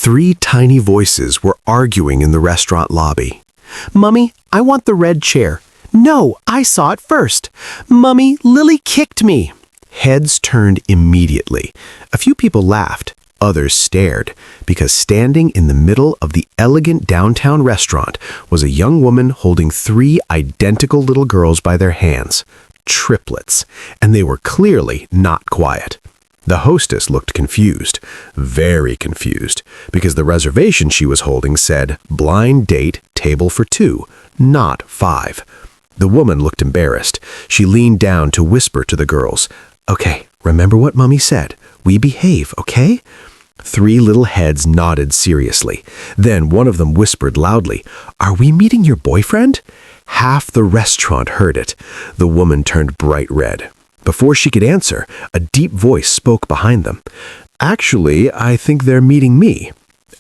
Three tiny voices were arguing in the restaurant lobby. Mummy, I want the red chair. No, I saw it first. Mummy, Lily kicked me. Heads turned immediately. A few people laughed. Others stared, because standing in the middle of the elegant downtown restaurant was a young woman holding three identical little girls by their hands. Triplets, and they were clearly not quiet. The hostess looked confused, very confused, because the reservation she was holding said, "Blind date, table for 2, not 5. The woman looked embarrassed. She leaned down to whisper to the girls, "Okay, remember what Mummy said. We behave, okay?" Three little heads nodded seriously. Then one of them whispered loudly, "Are we meeting your boyfriend?" Half the restaurant heard it. The woman turned bright red. Before she could answer, a deep voice spoke behind them. "Actually, I think they're meeting me."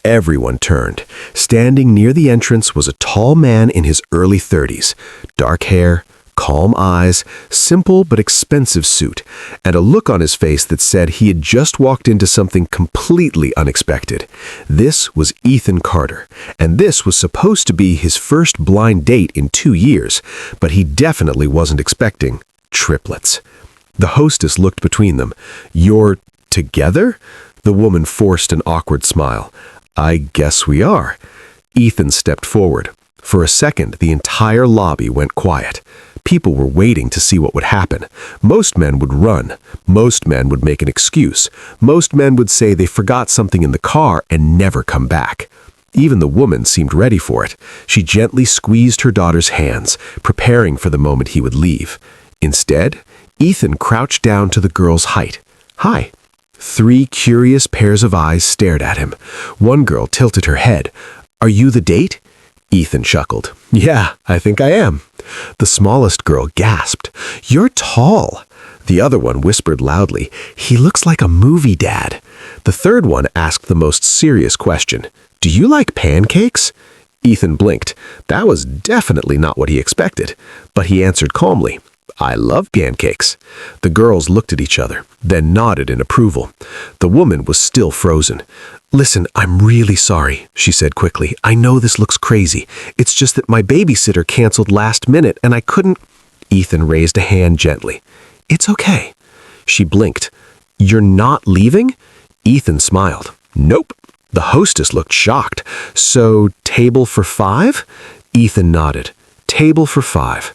Everyone turned. Standing near the entrance was a tall man in his early 30s. Dark hair, calm eyes, simple but expensive suit, and a look on his face that said he had just walked into something completely unexpected. This was Ethan Carter, and this was supposed to be his first blind date in 2 years, but he definitely wasn't expecting triplets. The hostess looked between them. "You're together?" The woman forced an awkward smile. "I guess we are." Ethan stepped forward. For a second, the entire lobby went quiet. People were waiting to see what would happen. Most men would run. Most men would make an excuse. Most men would say they forgot something in the car and never come back. Even the woman seemed ready for it. She gently squeezed her daughter's hands, preparing for the moment he would leave. Instead, Ethan crouched down to the girl's height. "Hi." Three curious pairs of eyes stared at him. One girl tilted her head. "Are you the date?" Ethan chuckled. "Yeah, I think I am." The smallest girl gasped. "You're tall." The other one whispered loudly, "He looks like a movie dad." The third one asked the most serious question. "Do you like pancakes?" Ethan blinked. That was definitely not what he expected. But he answered calmly, "I love pancakes." The girls looked at each other, then nodded in approval. The woman was still frozen. "Listen, I'm really sorry," she said quickly. "I know this looks crazy. It's just that my babysitter canceled last minute and I couldn't—" Ethan raised a hand gently. "It's okay." She blinked. "You're not leaving?" Ethan smiled. "Nope." The hostess looked shocked. "So, table for 5? Ethan nodded. "Table for 5.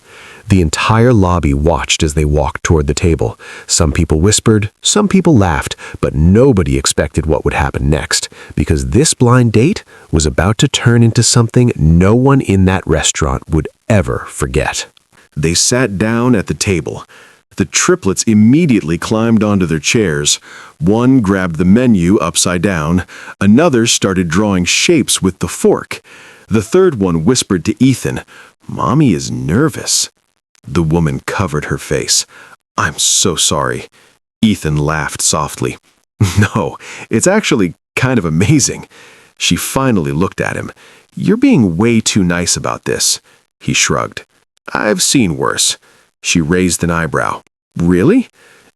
The entire lobby watched as they walked toward the table. Some people whispered, some people laughed, but nobody expected what would happen next, because this blind date was about to turn into something no one in that restaurant would ever forget. They sat down at the table. The triplets immediately climbed onto their chairs. One grabbed the menu upside down. Another started drawing shapes with the fork. The third one whispered to Ethan, "Mommy is nervous." The woman covered her face. "I'm so sorry." Ethan laughed softly. "No, it's actually kind of amazing." She finally looked at him. "You're being way too nice about this." He shrugged. "I've seen worse." She raised an eyebrow. "Really?"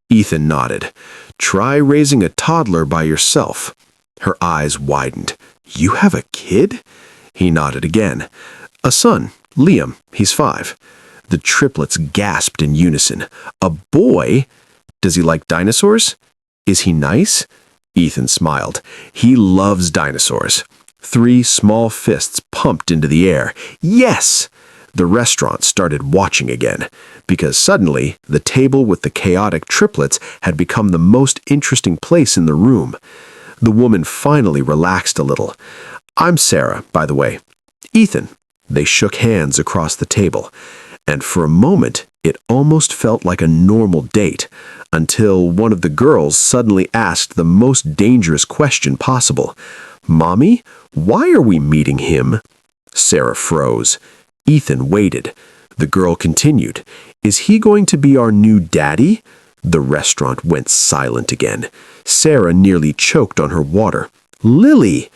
Ethan nodded. "Try raising a toddler by yourself." Her eyes widened. "You have a kid?" He nodded again. "A son, Liam. He's 5. The triplets gasped in unison. "A boy? Does he like dinosaurs? Is he nice?" Ethan smiled. "He loves dinosaurs." 3 small fists pumped into the air. "Yes!" The restaurant started watching again, because suddenly the table with the chaotic triplets had become the most interesting place in the room. The woman finally relaxed a little. "I'm Sarah, by the way." "Ethan." They shook hands across the table. And for a moment, it almost felt like a normal date, until one of the girls suddenly asked the most dangerous question possible. "Mommy, why are we meeting him?" Sarah froze. Ethan waited. The girl continued, "Is he going to be our new daddy?" The restaurant went silent again. Sarah nearly choked on her water. "Lily!"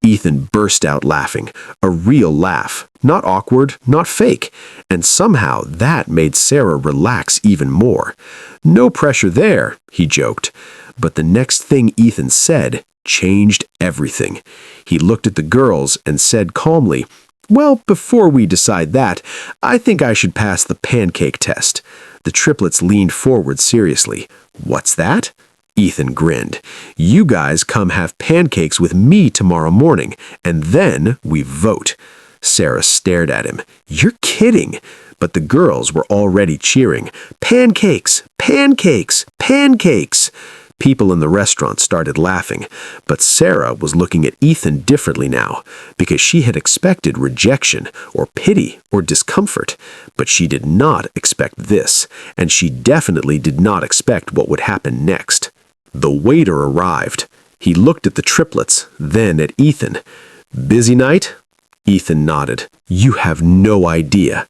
Ethan burst out laughing, a real laugh, not awkward, not fake, and somehow that made Sarah relax even more. "No pressure there," he joked. But the next thing Ethan said changed everything. He looked at the girls and said calmly, "Well, before we decide that, I think I should pass the pancake test." The triplets leaned forward seriously. "What's that?" Ethan grinned. "You guys come have pancakes with me tomorrow morning, and then we vote." Sarah stared at him. "You're kidding." But the girls were already cheering. "Pancakes! Pancakes! Pancakes!" People in the restaurant started laughing, but Sarah was looking at Ethan differently now, because she had expected rejection or pity or discomfort, but she did not expect this, and she definitely did not expect what would happen next. The waiter arrived. He looked at the triplets, then at Ethan. "Busy night?" Ethan nodded. "You have no idea."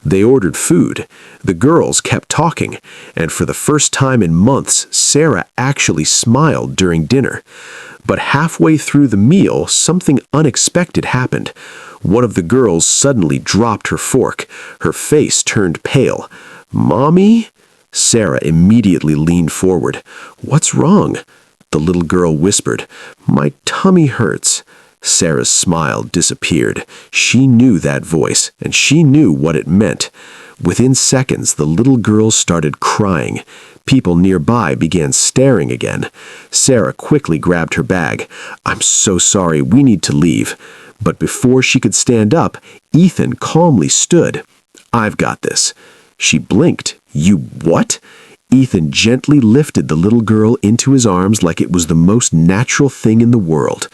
They ordered food. The girls kept talking, and for the first time in months, Sarah actually smiled during dinner. But halfway through the meal, something unexpected happened. One of the girls suddenly dropped her fork. Her face turned pale. "Mommy?" Sarah immediately leaned forward. "What's wrong?" The little girl whispered. "My tummy hurts." Sarah's smile disappeared. She knew that voice, and she knew what it meant. Within seconds, the little girl started crying. People nearby began staring again. Sarah quickly grabbed her bag. "I'm so sorry, we need to leave." But before she could stand up, Ethan calmly stood. "I've got this." She blinked. "You what?" Ethan gently lifted the little girl into his arms like it was the most natural thing in the world.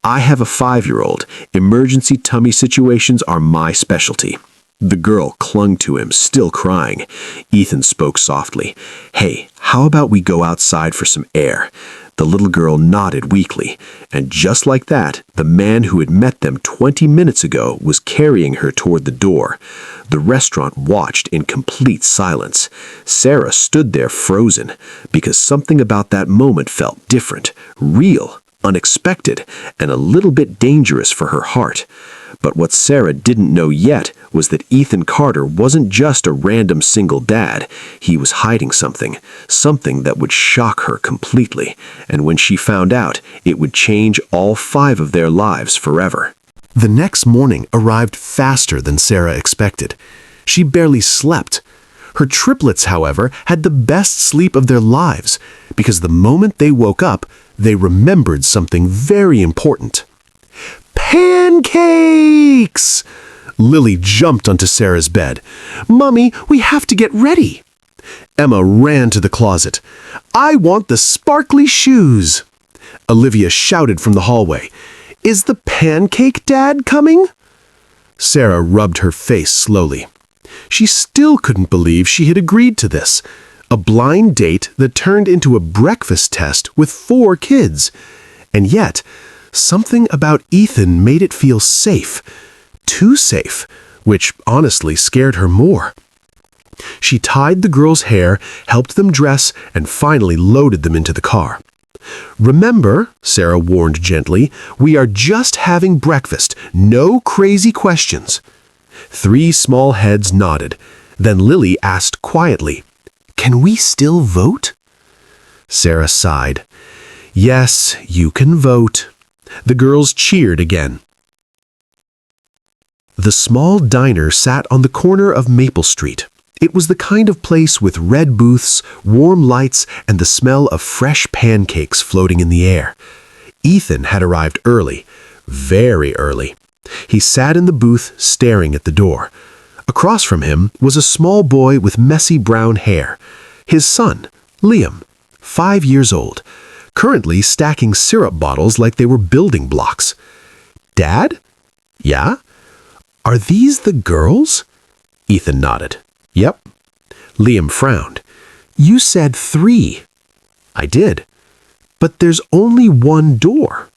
"I have a 5-year-old. Emergency tummy situations are my specialty." The girl clung to him, still crying. Ethan spoke softly. "Hey, how about we go outside for some air?" The little girl nodded weakly, and just like that, the man who had met them 20 minutes ago was carrying her toward the door. The restaurant watched in complete silence. Sarah stood there frozen, because something about that moment felt different, real, unexpected, and a little bit dangerous for her heart. But what Sarah didn't know yet was that Ethan Carter wasn't just a random single dad. He was hiding something that would shock her completely, and when she found out, it would change all 5 of their lives forever. The next morning arrived faster than Sarah expected. She barely slept. Her triplets, however, had the best sleep of their lives, because the moment they woke up, they remembered something very important. Pancakes! Lily jumped onto Sarah's bed. "Mummy, we have to get ready." Emma ran to the closet. "I want the sparkly shoes." Olivia shouted from the hallway. "Is the pancake dad coming?" Sarah rubbed her face slowly. She still couldn't believe she had agreed to this. A blind date that turned into a breakfast test with 4 kids. And yet, something about Ethan made it feel safe. Too safe, which honestly scared her more. She tied the girls' hair, helped them dress, and finally loaded them into the car. "Remember," Sarah warned gently, "we are just having breakfast. No crazy questions." 3 small heads nodded. Then Lily asked quietly, "Can we still vote?" Sarah sighed. "Yes, you can vote." The girls cheered again. The small diner sat on the corner of Maple Street. It was the kind of place with red booths, warm lights, and the smell of fresh pancakes floating in the air. Ethan had arrived early, very early. He sat in the booth staring at the door. Across from him was a small boy with messy brown hair. His son, Liam, 5 years old, currently stacking syrup bottles like they were building blocks. "Dad?" "Yeah?" "Are these the girls?" Ethan nodded. "Yep." Liam frowned. "You said 3. "I did. But there's only one door."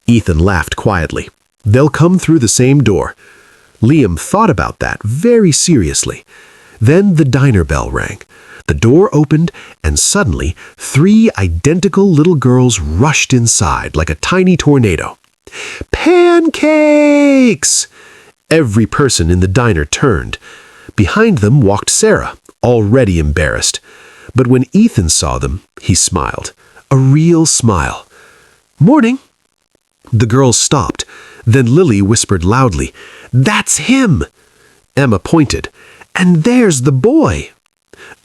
Ethan laughed quietly. "They'll come through the same door." Liam thought about that very seriously. Then the diner bell rang. The door opened, and suddenly 3 identical little girls rushed inside like a tiny tornado. "Pancakes!" Every person in the diner turned. Behind them walked Sarah, already embarrassed. But when Ethan saw them, he smiled. A real smile. Morning. The girls stopped. Then Lily whispered loudly, That's him! Emma pointed. And there's the boy!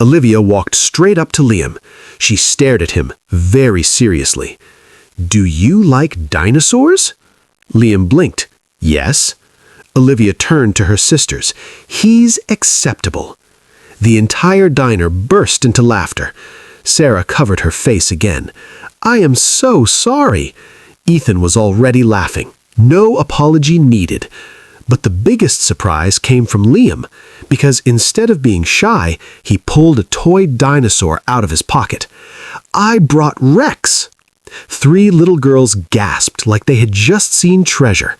Olivia walked straight up to Liam. She stared at him very seriously. Do you like dinosaurs? Liam blinked. Yes. Olivia turned to her sisters. He's acceptable. The entire diner burst into laughter. Sarah covered her face again. I am so sorry. Ethan was already laughing. No apology needed. But the biggest surprise came from Liam, because instead of being shy, he pulled a toy dinosaur out of his pocket. I brought Rex! 3 little girls gasped like they had just seen treasure.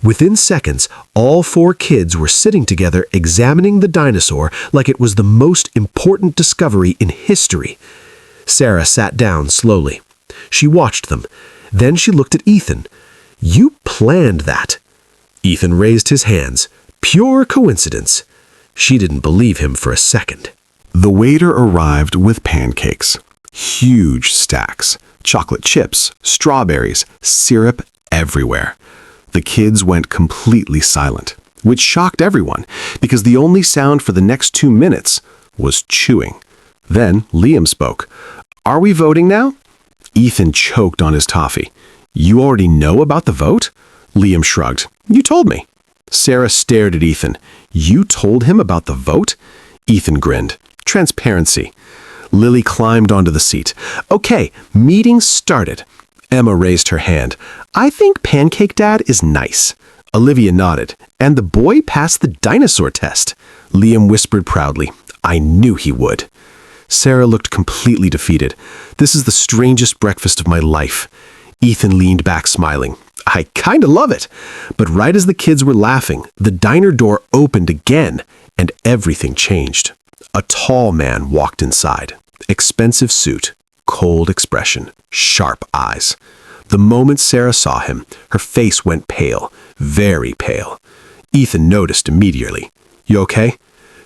Within seconds, all 4 kids were sitting together examining the dinosaur like it was the most important discovery in history. Sarah sat down slowly. She watched them. Then she looked at Ethan. You planned that. Ethan raised his hands. Pure coincidence. She didn't believe him for a second. The waiter arrived with pancakes. Huge stacks. Chocolate chips, strawberries, syrup everywhere. The kids went completely silent, which shocked everyone, because the only sound for the next 2 minutes was chewing. Then Liam spoke. Are we voting now? Ethan choked on his toffee. You already know about the vote? Liam shrugged. You told me. Sarah stared at Ethan. You told him about the vote? Ethan grinned. Transparency. Lily climbed onto the seat. Okay, meeting started. Emma raised her hand. I think Pancake Dad is nice. Olivia nodded. And the boy passed the dinosaur test. Liam whispered proudly. I knew he would. Sarah looked completely defeated. This is the strangest breakfast of my life. Ethan leaned back smiling. I kinda love it. But right as the kids were laughing, the diner door opened again, and everything changed. A tall man walked inside. Expensive suit, cold expression, sharp eyes. The moment Sarah saw him, her face went pale, very pale. Ethan noticed immediately. You okay?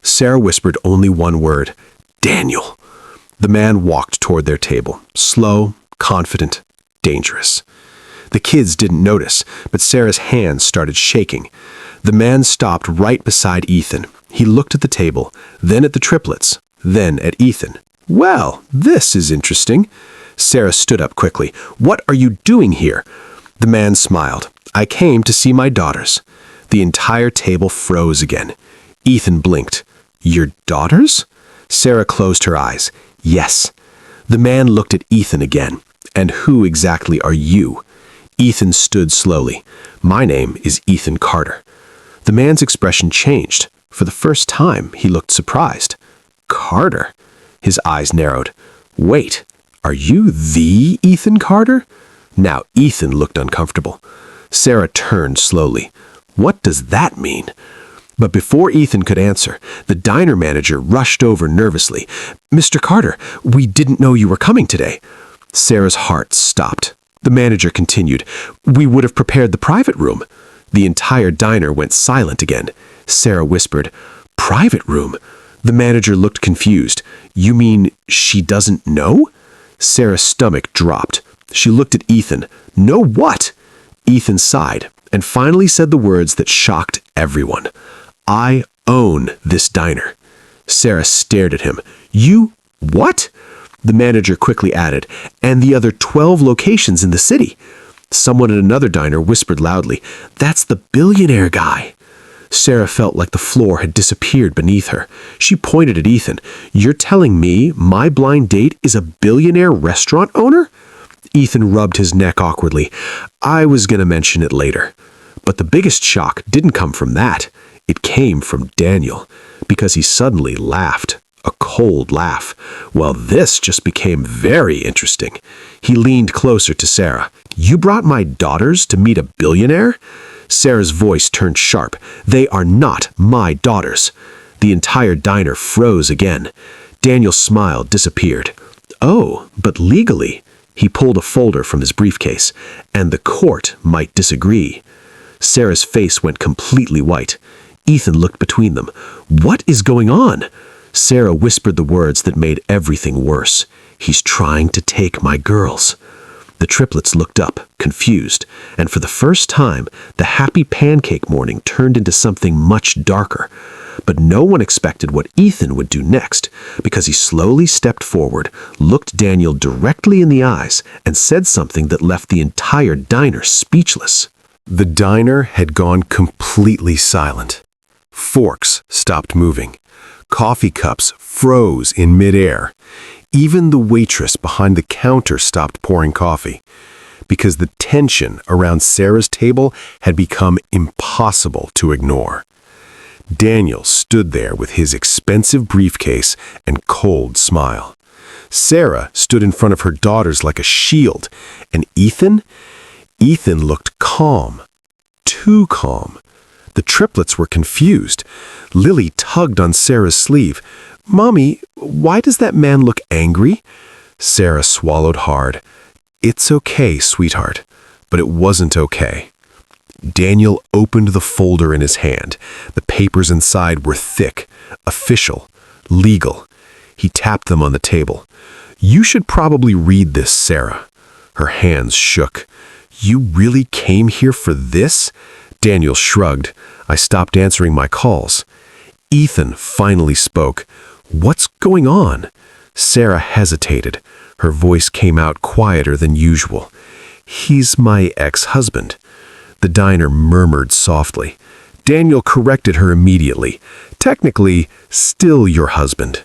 Sarah whispered only one word. Daniel. The man walked toward their table, slow, confident, dangerous. The kids didn't notice, but Sarah's hands started shaking. The man stopped right beside Ethan. He looked at the table, then at the triplets, then at Ethan. Well, this is interesting. Sarah stood up quickly. What are you doing here? The man smiled. I came to see my daughters. The entire table froze again. Ethan blinked. Your daughters? Sarah closed her eyes. Yes. The man looked at Ethan again. And who exactly are you? Ethan stood slowly. My name is Ethan Carter. The man's expression changed. For the first time, he looked surprised. Carter? His eyes narrowed. Wait, are you the Ethan Carter? Now Ethan looked uncomfortable. Sarah turned slowly. What does that mean? But before Ethan could answer, the diner manager rushed over nervously. Mr. Carter, we didn't know you were coming today. Sarah's heart stopped. The manager continued. We would have prepared the private room. The entire diner went silent again. Sarah whispered, Private room? The manager looked confused. You mean she doesn't know? Sarah's stomach dropped. She looked at Ethan. Know what? Ethan sighed and finally said the words that shocked everyone. I own this diner. Sarah stared at him. You what? The manager quickly added, and the other 12 locations in the city. Someone at another diner whispered loudly, That's the billionaire guy. Sarah felt like the floor had disappeared beneath her. She pointed at Ethan. You're telling me my blind date is a billionaire restaurant owner? Ethan rubbed his neck awkwardly. I was going to mention it later. But the biggest shock didn't come from that. It came from Daniel, because he suddenly laughed. A cold laugh. Well, this just became very interesting. He leaned closer to Sarah. You brought my daughters to meet a billionaire? Sarah's voice turned sharp. They are not my daughters. The entire diner froze again. Daniel's smile disappeared. Oh, but legally, he pulled a folder from his briefcase, and the court might disagree. Sarah's face went completely white. Ethan looked between them. What is going on? Sarah whispered the words that made everything worse. He's trying to take my girls. The triplets looked up, confused, and for the first time, the happy pancake morning turned into something much darker. But no one expected what Ethan would do next, because he slowly stepped forward, looked Daniel directly in the eyes, and said something that left the entire diner speechless. The diner had gone completely silent. Forks stopped moving. Coffee cups froze in midair. Even the waitress behind the counter stopped pouring coffee, because the tension around Sarah's table had become impossible to ignore. Daniel stood there with his expensive briefcase and cold smile. Sarah stood in front of her daughters like a shield, and Ethan looked calm. Too calm. The triplets were confused. Lily tugged on Sarah's sleeve. "Mommy, why does that man look angry?" Sarah swallowed hard. "It's okay, sweetheart." But it wasn't okay. Daniel opened the folder in his hand. The papers inside were thick, official, legal. He tapped them on the table. "You should probably read this, Sarah." Her hands shook. "You really came here for this?" Daniel shrugged. "I stopped answering my calls." Ethan finally spoke. "What's going on?" Sarah hesitated. Her voice came out quieter than usual. "He's my ex-husband." The diner murmured softly. Daniel corrected her immediately. "Technically, still your husband."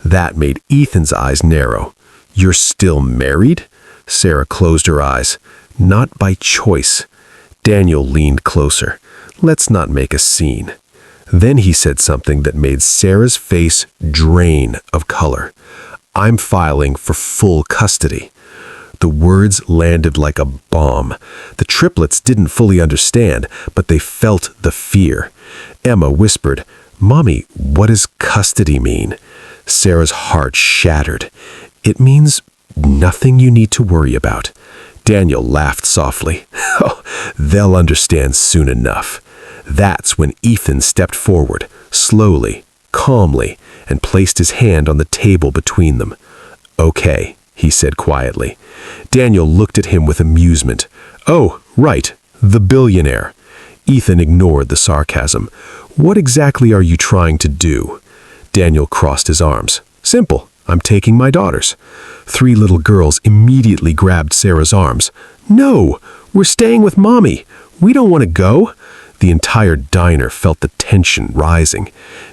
That made Ethan's eyes narrow. "You're still married?" Sarah closed her eyes. "Not by choice." Daniel leaned closer. "Let's not make a scene." Then he said something that made Sarah's face drain of color. "I'm filing for full custody." The words landed like a bomb. The triplets didn't fully understand, but they felt the fear. Emma whispered, "Mommy, what does custody mean?" Sarah's heart shattered. "It means nothing you need to worry about." Daniel laughed softly. "Oh, they'll understand soon enough." That's when Ethan stepped forward, slowly, calmly, and placed his hand on the table between them. "Okay," he said quietly. Daniel looked at him with amusement. "Oh, right, the billionaire." Ethan ignored the sarcasm. "What exactly are you trying to do?" Daniel crossed his arms. "Simple. I'm taking my daughters." 3 little girls immediately grabbed Sarah's arms. "No, we're staying with Mommy. We don't want to go." The entire diner felt the tension rising.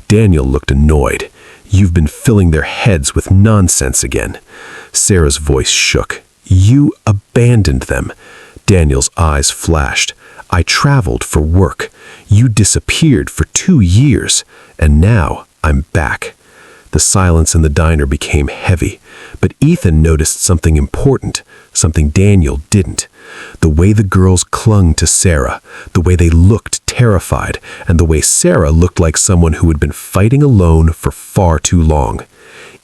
Daniel looked annoyed. "You've been filling their heads with nonsense again." Sarah's voice shook. "You abandoned them." Daniel's eyes flashed. "I traveled for work. You disappeared for 2 years, and now I'm back." The silence in the diner became heavy, but Ethan noticed something important, something Daniel didn't. The way the girls clung to Sarah, the way they looked terrified, and the way Sarah looked like someone who had been fighting alone for far too long.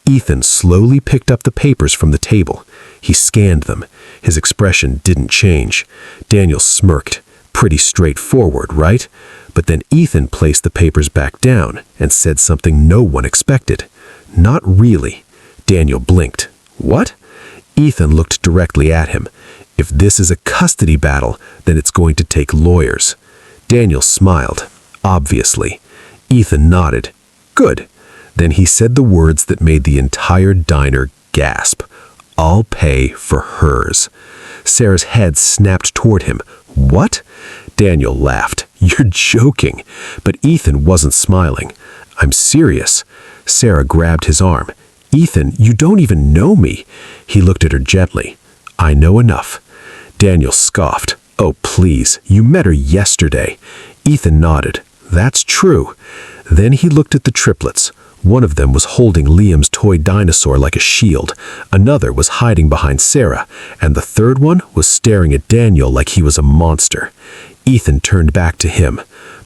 Ethan slowly picked up the papers from the table. He scanned them. His expression didn't change. Daniel smirked. Pretty straightforward, right? But then Ethan placed the papers back down and said something no one expected. "Not really." Daniel blinked. "What?" Ethan looked directly at him. "If this is a custody battle, then it's going to take lawyers." Daniel smiled. "Obviously." Ethan nodded. "Good." Then he said the words that made the entire diner gasp. "I'll pay for hers." Sarah's head snapped toward him. "What?" Daniel laughed. "You're joking." But Ethan wasn't smiling. "I'm serious." Sarah grabbed his arm. "Ethan, you don't even know me." He looked at her gently. "I know enough." Daniel scoffed. "Oh, please, you met her yesterday." Ethan nodded. "That's true." Then he looked at the triplets. One of them was holding Liam's toy dinosaur like a shield. Another was hiding behind Sarah, and the third one was staring at Daniel like he was a monster. Ethan turned back to him.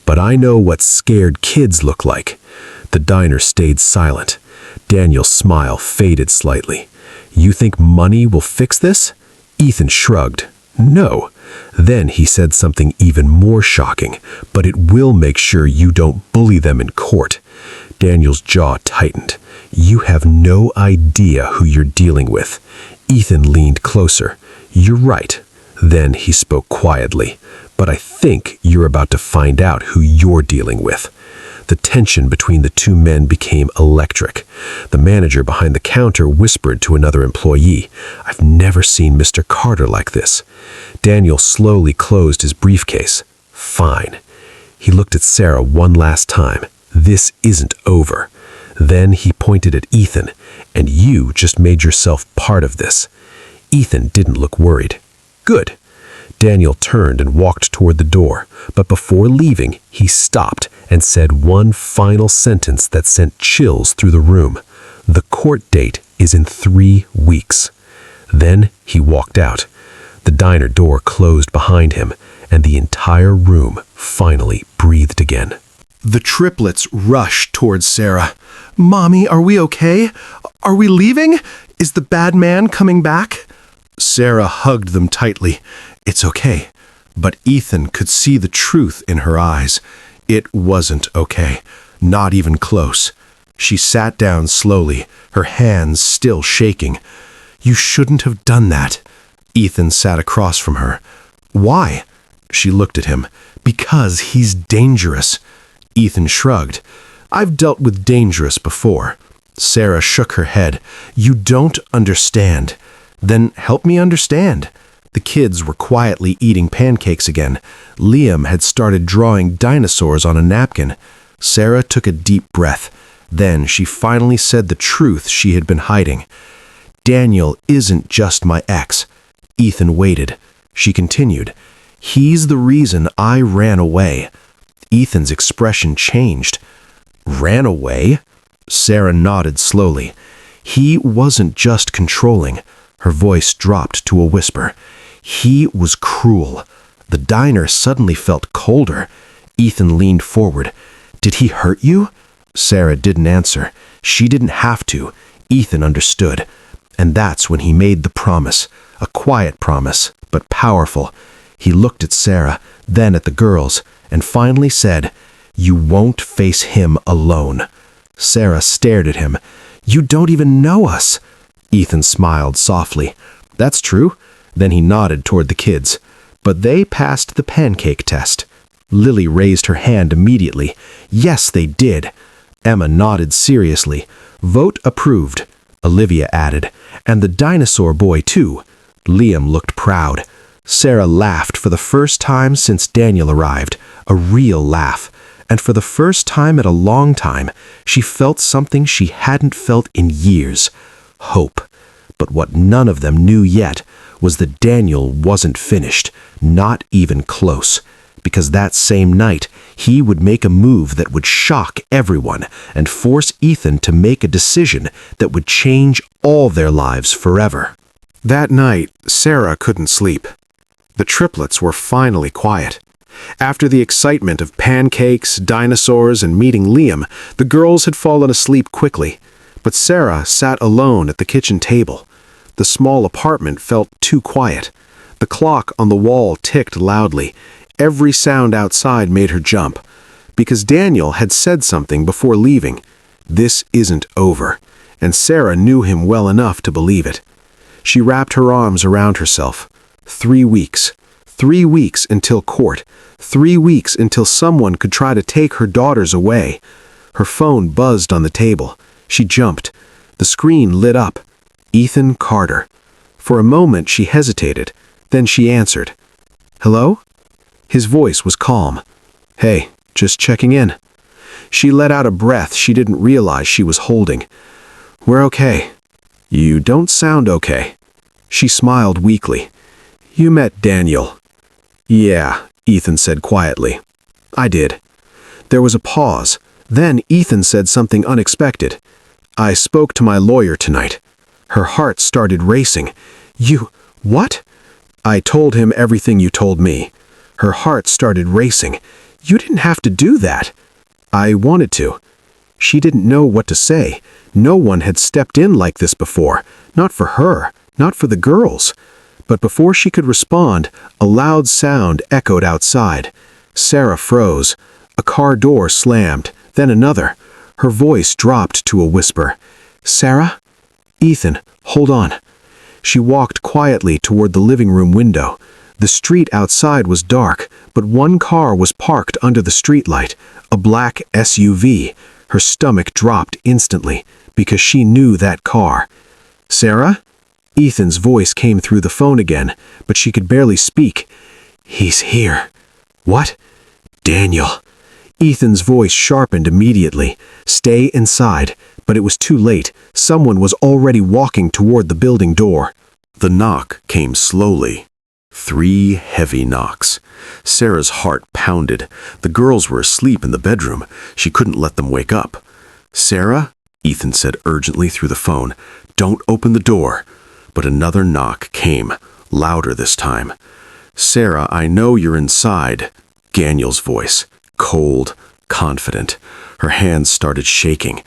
"But I know what scared kids look like." The diner stayed silent. Daniel's smile faded slightly. "You think money will fix this?" Ethan shrugged. "No." Then he said something even more shocking. "But it will make sure you don't bully them in court." Daniel's jaw tightened. "You have no idea who you're dealing with." Ethan leaned closer. "You're right." Then he spoke quietly. "But I think you're about to find out who you're dealing with." The tension between the two men became electric. The manager behind the counter whispered to another employee, "I've never seen Mr. Carter like this." Daniel slowly closed his briefcase. "Fine." He looked at Sarah one last time. "This isn't over." Then he pointed at Ethan. "And you just made yourself part of this." Ethan didn't look worried. "Good." Daniel turned and walked toward the door, but before leaving, he stopped and said one final sentence that sent chills through the room. "The court date is in 3 weeks." Then he walked out. The diner door closed behind him, and the entire room finally breathed again. The triplets rushed towards Sarah. "Mommy, are we okay? Are we leaving? Is the bad man coming back?" Sarah hugged them tightly. "It's okay." But Ethan could see the truth in her eyes. It wasn't okay. Not even close. She sat down slowly, her hands still shaking. "You shouldn't have done that." Ethan sat across from her. "Why?" She looked at him. "Because he's dangerous." Ethan shrugged. "I've dealt with dangerous before." Sarah shook her head. "You don't understand." "Then help me understand." The kids were quietly eating pancakes again. Liam had started drawing dinosaurs on a napkin. Sarah took a deep breath. Then she finally said the truth she had been hiding. "Daniel isn't just my ex." Ethan waited. She continued. "He's the reason I ran away." Ethan's expression changed. "Ran away?" Sarah nodded slowly. "He wasn't just controlling." Her voice dropped to a whisper. "He was cruel." The diner suddenly felt colder. Ethan leaned forward. "Did he hurt you?" Sarah didn't answer. She didn't have to. Ethan understood. And that's when he made the promise. A quiet promise, but powerful. He looked at Sarah, then at the girls, and finally said, "You won't face him alone." Sarah stared at him. "You don't even know us." Ethan smiled softly. "That's true." Then he nodded toward the kids. But they passed the pancake test. Lily raised her hand immediately. "Yes, they did." Emma nodded seriously. "Vote approved." Olivia added. "And the dinosaur boy, too." Liam looked proud. Sarah laughed for the first time since Daniel arrived. A real laugh. And for the first time in a long time, she felt something she hadn't felt in years. Hope. But what none of them knew yet was that Daniel wasn't finished, not even close, because that same night he would make a move that would shock everyone and force Ethan to make a decision that would change all their lives forever. That night, Sarah couldn't sleep. The triplets were finally quiet. After the excitement of pancakes, dinosaurs, and meeting Liam, the girls had fallen asleep quickly, but Sarah sat alone at the kitchen table. The small apartment felt too quiet. The clock on the wall ticked loudly. Every sound outside made her jump. Because Daniel had said something before leaving. This isn't over. And Sarah knew him well enough to believe it. She wrapped her arms around herself. 3 weeks. 3 weeks until court. 3 weeks until someone could try to take her daughters away. Her phone buzzed on the table. She jumped. The screen lit up. Ethan Carter. For a moment she hesitated. Then she answered. "Hello?" His voice was calm. "Hey, just checking in." She let out a breath she didn't realize she was holding. "We're okay." "You don't sound okay." She smiled weakly. "You met Daniel." "Yeah," Ethan said quietly. "I did." There was a pause. Then Ethan said something unexpected. "I spoke to my lawyer tonight." Her heart started racing. "You... what?" "I told him everything you told me." Her heart started racing. "You didn't have to do that." "I wanted to." She didn't know what to say. No one had stepped in like this before. Not for her. Not for the girls. But before she could respond, a loud sound echoed outside. Sarah froze. A car door slammed, then another. Her voice dropped to a whisper. "Sarah?" "Ethan, hold on." She walked quietly toward the living room window. The street outside was dark, but one car was parked under the streetlight, a black SUV. Her stomach dropped instantly, because she knew that car. "Sarah?" Ethan's voice came through the phone again, but she could barely speak. "He's here." "What?" "Daniel." Ethan's voice sharpened immediately. "Stay inside." But it was too late. Someone was already walking toward the building door. The knock came slowly. 3 heavy knocks. Sarah's heart pounded. The girls were asleep in the bedroom. She couldn't let them wake up. "Sarah?" Ethan said urgently through the phone. "Don't open the door." But another knock came, louder this time. "Sarah, I know you're inside." Daniel's voice, cold, confident. Her hands started shaking.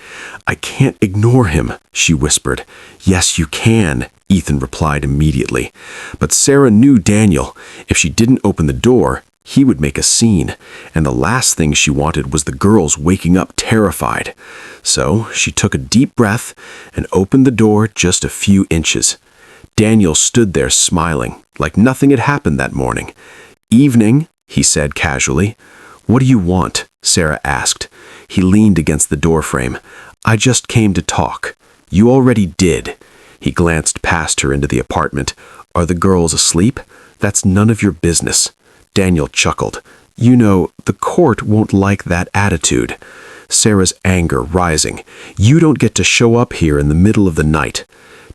"I can't ignore him," she whispered. "Yes, you can," Ethan replied immediately. But Sarah knew Daniel. If she didn't open the door, he would make a scene, and the last thing she wanted was the girls waking up terrified. So she took a deep breath and opened the door just a few inches. Daniel stood there smiling, like nothing had happened that morning. "Evening," he said casually. "What do you want?" Sarah asked. He leaned against the doorframe. "I just came to talk." "You already did." He glanced past her into the apartment. "Are the girls asleep?" "That's none of your business." Daniel chuckled. "You know, the court won't like that attitude." Sarah's anger rising. "You don't get to show up here in the middle of the night."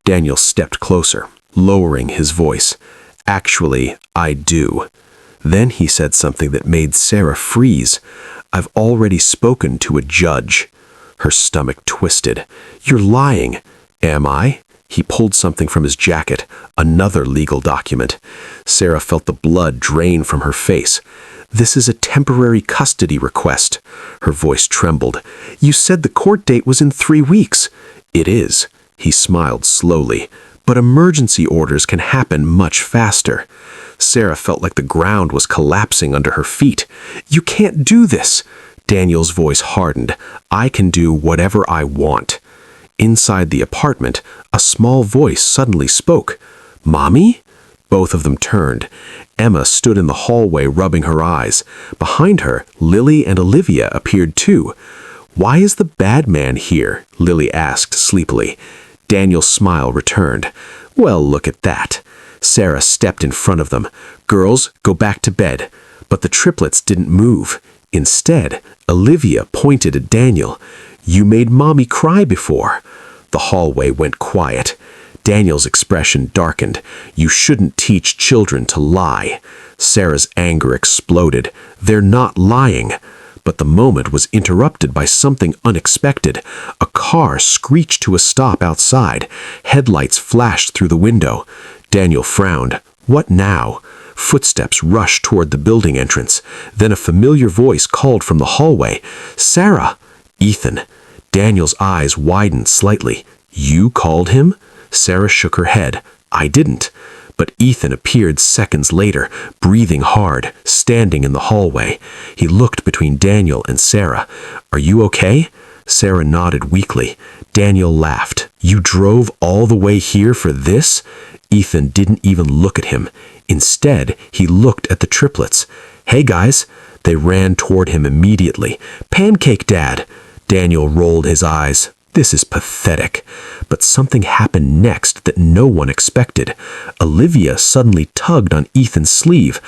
Daniel stepped closer, lowering his voice. "Actually, I do." Then he said something that made Sarah freeze. "I've already spoken to a judge." Her stomach twisted. "You're lying." "Am I?" He pulled something from his jacket, another legal document. Sarah felt the blood drain from her face. "This is a temporary custody request." Her voice trembled. "You said the court date was in 3 weeks." "It is." He smiled slowly. "But emergency orders can happen much faster." Sarah felt like the ground was collapsing under her feet. "You can't do this." Daniel's voice hardened. "I can do whatever I want." Inside the apartment, a small voice suddenly spoke. "Mommy?" Both of them turned. Emma stood in the hallway rubbing her eyes. Behind her, Lily and Olivia appeared too. "Why is the bad man here?" Lily asked sleepily. Daniel's smile returned. "Well, look at that." Sarah stepped in front of them. "Girls, go back to bed." But the triplets didn't move. Instead, Olivia pointed at Daniel. "You made Mommy cry before." The hallway went quiet. Daniel's expression darkened. "You shouldn't teach children to lie." Sarah's anger exploded. "They're not lying." But the moment was interrupted by something unexpected. A car screeched to a stop outside. Headlights flashed through the window. Daniel frowned. What now? Footsteps rushed toward the building entrance. Then a familiar voice called from the hallway. "Sarah!" "Ethan." Daniel's eyes widened slightly. "You called him?" Sarah shook her head. "I didn't." But Ethan appeared seconds later, breathing hard, standing in the hallway. He looked between Daniel and Sarah. "Are you okay?" Sarah nodded weakly. Daniel laughed. "You drove all the way here for this?" Ethan didn't even look at him. Instead, he looked at the triplets. "Hey guys." They ran toward him immediately. "Pancake Dad." Daniel rolled his eyes. This is pathetic. But something happened next that no one expected. Olivia suddenly tugged on Ethan's sleeve.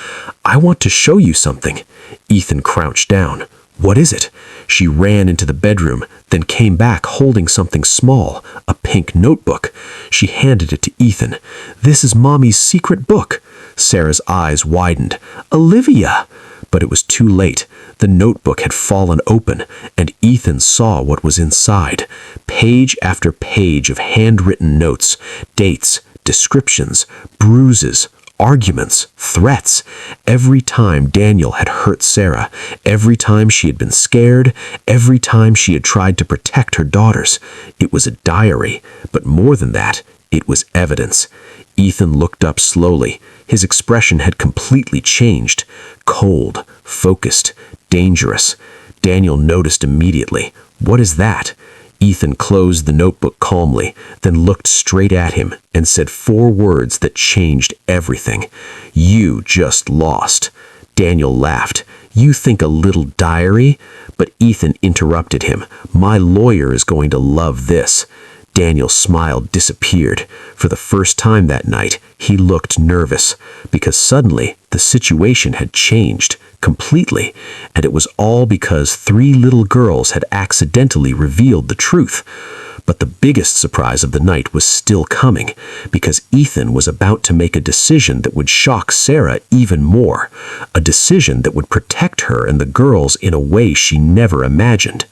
"I want to show you something." Ethan crouched down. "What is it?" She ran into the bedroom, then came back holding something small, a pink notebook. She handed it to Ethan. "This is Mommy's secret book." Sarah's eyes widened. "Olivia!" But it was too late. The notebook had fallen open, and Ethan saw what was inside. Page after page of handwritten notes, dates, descriptions, bruises, arguments, threats. Every time Daniel had hurt Sarah, every time she had been scared, every time she had tried to protect her daughters. It was a diary, but more than that, it was evidence. Ethan looked up slowly. His expression had completely changed. Cold, focused, dangerous. Daniel noticed immediately. "What is that?" Ethan closed the notebook calmly, then looked straight at him and said 4 words that changed everything. "You just lost." Daniel laughed. "You think a little diary?" But Ethan interrupted him. "My lawyer is going to love this." Daniel's smile disappeared. For the first time that night, he looked nervous, because suddenly the situation had changed completely, and it was all because 3 little girls had accidentally revealed the truth. But the biggest surprise of the night was still coming, because Ethan was about to make a decision that would shock Sarah even more, a decision that would protect her and the girls in a way she never imagined.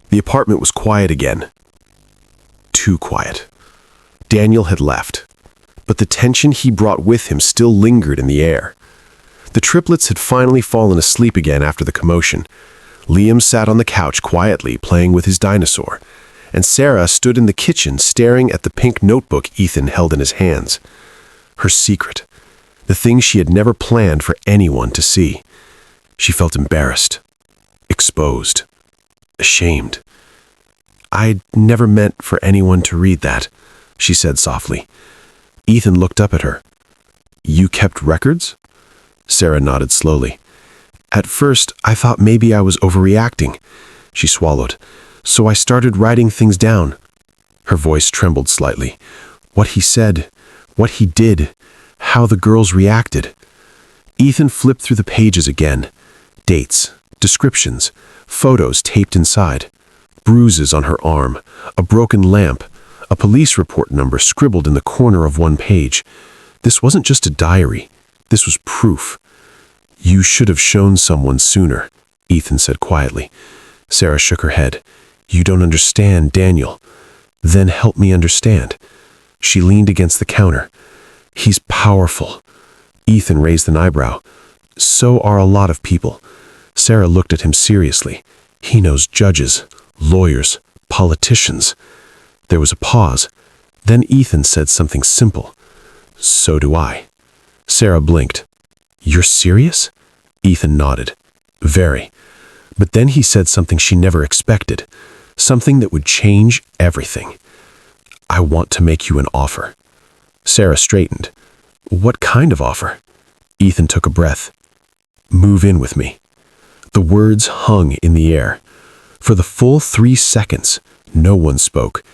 The apartment was quiet again. Too quiet. Daniel had left, but the tension he brought with him still lingered in the air. The triplets had finally fallen asleep again after the commotion. Liam sat on the couch quietly, playing with his dinosaur, and Sarah stood in the kitchen staring at the pink notebook Ethan held in his hands. Her secret, the thing she had never planned for anyone to see. She felt embarrassed, exposed, ashamed. "I'd never meant for anyone to read that," she said softly. Ethan looked up at her. "You kept records?" Sarah nodded slowly. "At first, I thought maybe I was overreacting," she swallowed. "So I started writing things down." Her voice trembled slightly. What he said, what he did, how the girls reacted. Ethan flipped through the pages again. Dates, descriptions, photos taped inside. Bruises on her arm, a broken lamp, a police report number scribbled in the corner of one page. This wasn't just a diary. This was proof. "You should have shown someone sooner," Ethan said quietly. Sarah shook her head. "You don't understand, Daniel." "Then help me understand." She leaned against the counter. "He's powerful." Ethan raised an eyebrow. "So are a lot of people." Sarah looked at him seriously. "He knows judges, lawyers, politicians." There was a pause. Then Ethan said something simple. "So do I." Sarah blinked. "You're serious?" Ethan nodded. "Very." But then he said something she never expected, something that would change everything. "I want to make you an offer." Sarah straightened. "What kind of offer?" Ethan took a breath. "Move in with me." The words hung in the air. For the full 3 seconds, no one spoke.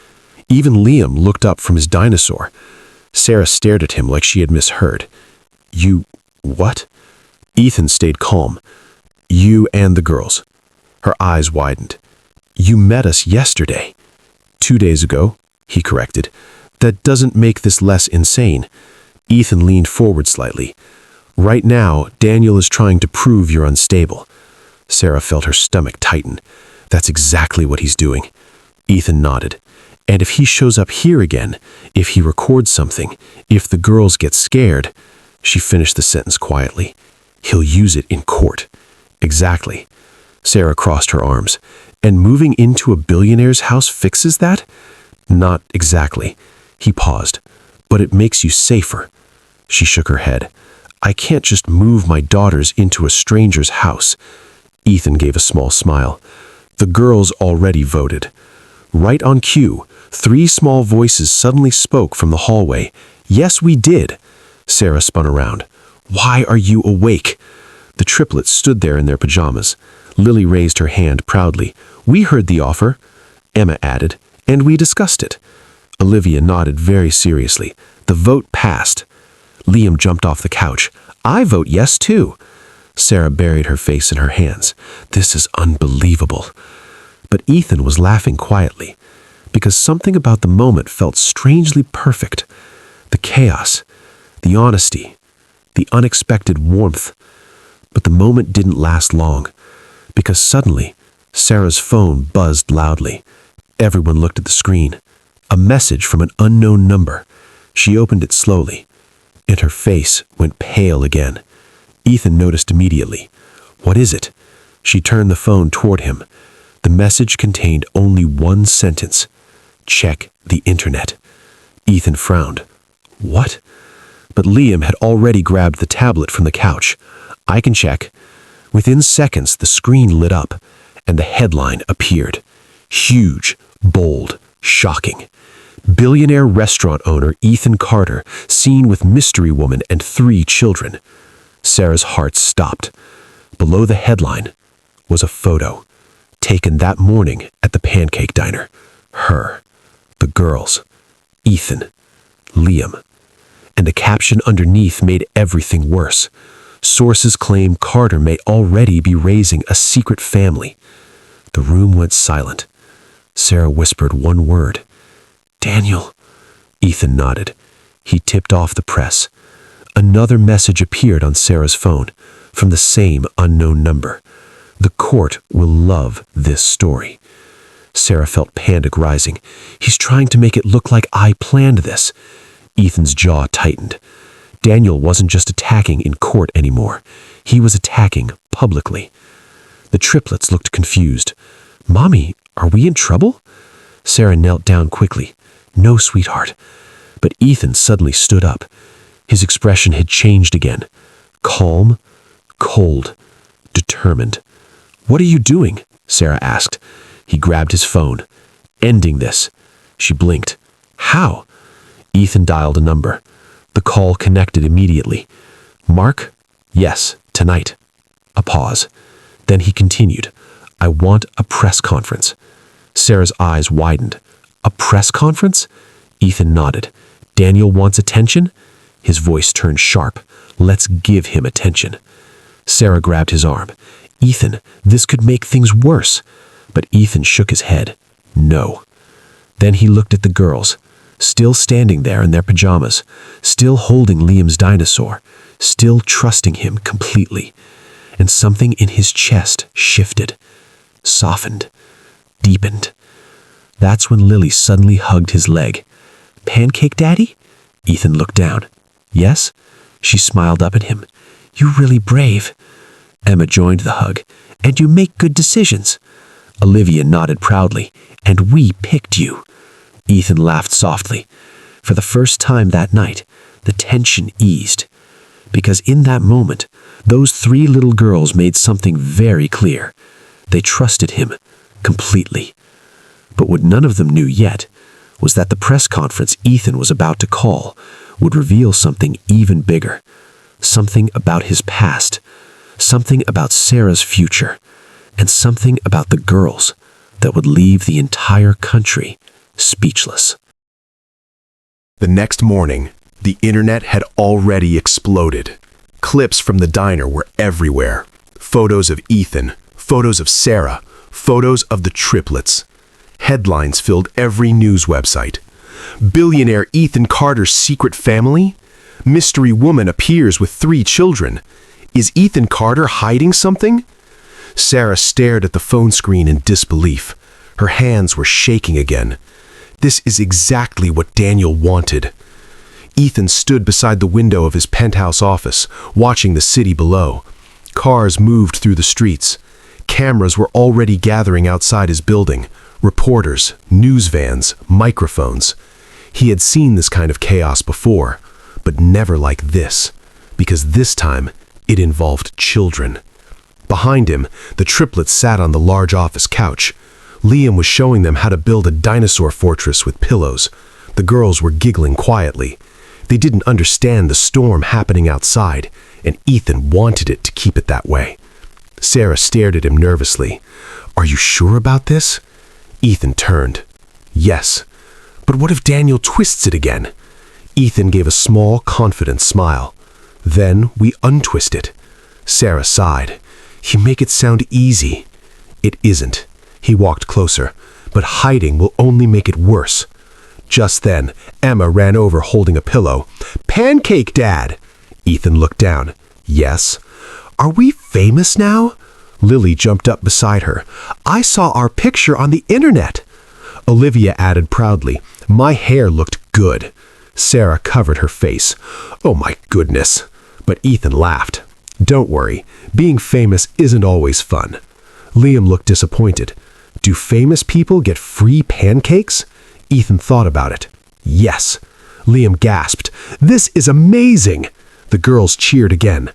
Even Liam looked up from his dinosaur. Sarah stared at him like she had misheard. "You... what?" Ethan stayed calm. "You and the girls." Her eyes widened. "You met us yesterday." 2 days ago, he corrected. "That doesn't make this less insane." Ethan leaned forward slightly. "Right now, Daniel is trying to prove you're unstable." Sarah felt her stomach tighten. "That's exactly what he's doing." Ethan nodded. "And if he shows up here again, if he records something, if the girls get scared," she finished the sentence quietly, "he'll use it in court." "Exactly." Sarah crossed her arms. "And moving into a billionaire's house fixes that?" "Not exactly." He paused. "But it makes you safer." She shook her head. "I can't just move my daughters into a stranger's house." Ethan gave a small smile. The girls already voted. Right on cue, 3 small voices suddenly spoke from the hallway. "Yes, we did." Sarah spun around. "Why are you awake?" The triplets stood there in their pajamas. Lily raised her hand proudly. "We heard the offer," Emma added, "and we discussed it." Olivia nodded very seriously. "The vote passed." Liam jumped off the couch. "I vote yes, too." Sarah buried her face in her hands. "This is unbelievable." But Ethan was laughing quietly, because something about the moment felt strangely perfect. The chaos, the honesty, the unexpected warmth. But the moment didn't last long, because suddenly, Sarah's phone buzzed loudly. Everyone looked at the screen. A message from an unknown number. She opened it slowly, and her face went pale again. Ethan noticed immediately. "What is it?" She turned the phone toward him. The message contained only one sentence. "Check the internet." Ethan frowned. "What?" But Liam had already grabbed the tablet from the couch. "I can check." Within seconds, the screen lit up, and the headline appeared. Huge, bold, shocking. Billionaire restaurant owner Ethan Carter seen with mystery woman and 3 children. Sarah's heart stopped. Below the headline was a photo taken that morning at the Pancake Diner. Her, the girls, Ethan, Liam. And a caption underneath made everything worse. Sources claim Carter may already be raising a secret family. The room went silent. Sarah whispered one word. "Daniel." Ethan nodded. He tipped off the press. Another message appeared on Sarah's phone, from the same unknown number. "The court will love this story." Sarah felt panic rising. "He's trying to make it look like I planned this." Ethan's jaw tightened. Daniel wasn't just attacking in court anymore. He was attacking publicly. The triplets looked confused. "Mommy, are we in trouble?" Sarah knelt down quickly. "No, sweetheart." But Ethan suddenly stood up. His expression had changed again. Calm, cold, determined. "What are you doing?" Sarah asked. He grabbed his phone. "Ending this." She blinked. "How?" Ethan dialed a number. The call connected immediately. "Mark?" "Yes, tonight." A pause. Then he continued. "I want a press conference." Sarah's eyes widened. "A press conference?" Ethan nodded. "Daniel wants attention?" His voice turned sharp. "Let's give him attention." Sarah grabbed his arm. "Ethan, this could make things worse." But Ethan shook his head. "No." Then he looked at the girls, still standing there in their pajamas, still holding Liam's dinosaur, still trusting him completely. And something in his chest shifted, softened, deepened. That's when Lily suddenly hugged his leg. "Pancake Daddy?" Ethan looked down. "Yes?" She smiled up at him. "You're really brave." Emma joined the hug. "And you make good decisions." Olivia nodded proudly. "And we picked you." Ethan laughed softly. For the first time that night, the tension eased. Because in that moment, those 3 little girls made something very clear. They trusted him completely. But what none of them knew yet was that the press conference Ethan was about to call would reveal something even bigger. Something about his past, something about Sarah's future, and something about the girls that would leave the entire country speechless. The next morning, the internet had already exploded. Clips from the diner were everywhere. Photos of Ethan, photos of Sarah, photos of the triplets. Headlines filled every news website. Billionaire Ethan Carter's secret family? Mystery woman appears with 3 children. Is Ethan Carter hiding something? Sarah stared at the phone screen in disbelief. Her hands were shaking again. This is exactly what Daniel wanted. Ethan stood beside the window of his penthouse office, watching the city below. Cars moved through the streets. Cameras were already gathering outside his building. Reporters, news vans, microphones. He had seen this kind of chaos before, but never like this, because this time it involved children. Behind him, the triplets sat on the large office couch. Liam was showing them how to build a dinosaur fortress with pillows. The girls were giggling quietly. They didn't understand the storm happening outside, and Ethan wanted it to keep it that way. Sarah stared at him nervously. "Are you sure about this?" Ethan turned. "Yes. But what if Daniel twists it again?" Ethan gave a small, confident smile. "Then we untwist it." Sarah sighed. "You make it sound easy." "It isn't." He walked closer. "But hiding will only make it worse." Just then, Emma ran over holding a pillow. "Pancake Dad!" Ethan looked down. "Yes?" "Are we famous now?" Lily jumped up beside her. "I saw our picture on the internet." Olivia added proudly, "My hair looked good." Sarah covered her face. "Oh my goodness." But Ethan laughed. "Don't worry, being famous isn't always fun." Liam looked disappointed. "Do famous people get free pancakes?" Ethan thought about it. "Yes." Liam gasped. "This is amazing!" The girls cheered again.